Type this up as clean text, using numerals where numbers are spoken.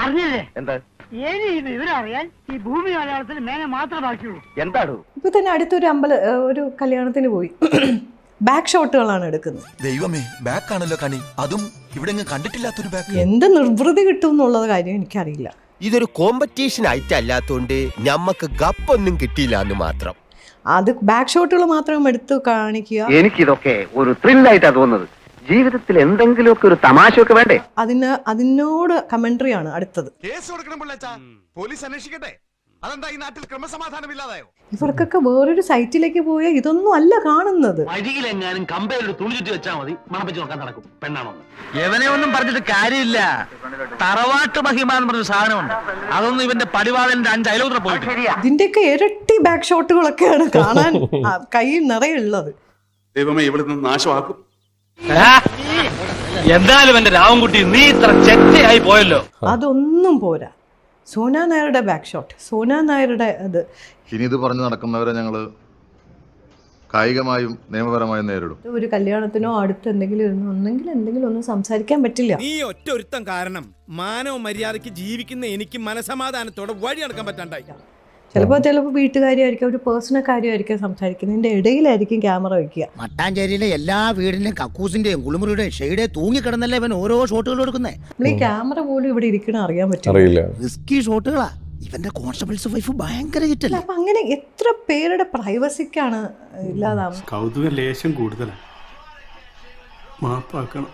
അറിഞ്ഞില്ലേ എന്താ ഇവരറിയാൻ ഈ ഭൂമി മലയാളത്തിൽ മേനെ മാത്രമേ ബാക്കിയുള്ളൂ. എന്താണോ ഇപ്പൊ തന്നെ അടുത്തൊരു ഒരു കല്യാണത്തിന് പോയി ബാക്ക് ഷോട്ടുകളാണ് എടുക്കുന്നത്. ദൈവമേ, ബാക്ക് ആണല്ലോ കണി, അതും ഇവിടെ കണ്ടിട്ടില്ലാത്തൊരു ബാക്ക്. എന്ത് നിർവൃതി കിട്ടും എന്നുള്ളത് കാര്യം എനിക്കറിയില്ല. ഇതൊരു കോമ്പറ്റീഷൻ ആയിട്ടല്ലാത്തോണ്ട് ഞമ്മക്ക് ഗപ്പൊന്നും കിട്ടിയില്ല എന്ന് മാത്രം. അത് ബാക്ക് ഷോട്ടുകൾ മാത്രം എടുത്ത് കാണിക്കുക. എനിക്കിതൊക്കെ ഒരു ത്രില്ലായിട്ടാ തോന്നുന്നത്. ജീവിതത്തിൽ എന്തെങ്കിലുമൊക്കെ ഒരു തമാശയൊക്കെ വേണ്ടേ? അതിനോട് കമന്ററി ആണ് അടുത്തത്. കേസ് കൊടുക്കണം പിള്ളേച്ചാ, പോലീസ് അന്വേഷിക്കട്ടെ. അതെന്താ ഈ നാട്ടിൽ ക്രമസമാധാനം ഇല്ലാതായോ? ഇവർക്കൊക്കെ വേറൊരു സൈറ്റിലേക്ക് പോയാൽ ഇതൊന്നും അല്ല കാണുന്നത്. വഴിയിലെങ്ങാനും കമ്പയിൽ തുണി ചുറ്റി വെച്ചാൽ മതി, മണപ്പിച്ച് നോക്കാൻ നടക്കും. പെണ്ണാണോ എവനെ ഒന്നും പറഞ്ഞിട്ട് കാര്യമില്ല. തറവാട്ട് മഹിമ എന്ന് പറഞ്ഞ സാധനമുണ്ട്, അതൊന്നും ഇവന്റെ പടിവാളന്റെ 5 അയലോത്ര പോയിട്ട്. ഇതിന്റെയൊക്കെ ഇരട്ടി ബാക്ക് ഷോട്ടുകളൊക്കെയാണ് കാണാൻ കയ്യിൽ നിറയുള്ളത്. ദൈവമേ, ഇവിടുന്ന് നാശമാക്കും. എന്തായാലും എന്റെ രാവൻകുട്ടി നീ ഇത്ര ചെറ്റയായി പോയല്ലോ. അതൊന്നും പോരാ. സോന നായരുടെ ബാക്ക് ഷോട്ട്, സോന നായരുടെ അത് ഇനി ഇത് പറഞ്ഞു നടക്കുന്നവരെ ഞങ്ങൾ കായികമായും നിയമപരമായും നേരിടും. ഒരു കല്യാണത്തിനോ അടുത്ത് എന്തെങ്കിലും ഒന്നും സംസാരിക്കാൻ പറ്റില്ല. നീ ഒറ്റ ഒരുത്തം കാരണം മാനവ മര്യാദയ്ക്ക് ജീവിക്കുന്ന എനിക്ക് മനസമാധാനത്തോടെ വഴി നടക്കാൻ പറ്റാണ്ടായി. ചിലപ്പോൾ വീട്ടുകാരിയായിരിക്കും, ഒരു പേഴ്സണൽ കാര്യമായിരിക്കും സംസാരിക്കുന്നതിന്റെ ഇടയിലായിരിക്കും ക്യാമറ വെക്കുക. മട്ടാഞ്ചേരിയിലെ എല്ലാ വീടിന്റെയും കക്കൂസിന്റെയും കുളിമുറിയുടെയും ഷെയ്ഡെ തൂങ്ങിക്കിടന്നല്ലേ ഇവൻ ഓരോ ഷോട്ടുകൾ കൊടുക്കുന്നേ. നമ്മൾ ഈ ക്യാമറ പോലും ഇവിടെ ഇരിക്കണ അറിയാൻ പറ്റില്ല. റിസ്കി ഷോട്ടുകളാ. ഇവന്റെ കോൺസ്റ്റബിൾസ് വൈഫ് ഭയങ്കര ഹിറ്റല്ലേ. അപ്പൊ അങ്ങനെ എത്ര പേരുടെ പ്രൈവസിക്കാണ് ഇല്ലാതാവുന്നത്. കൗതുക ലേശം കൂടുതലാണ്. മാപ്പാക്കണം.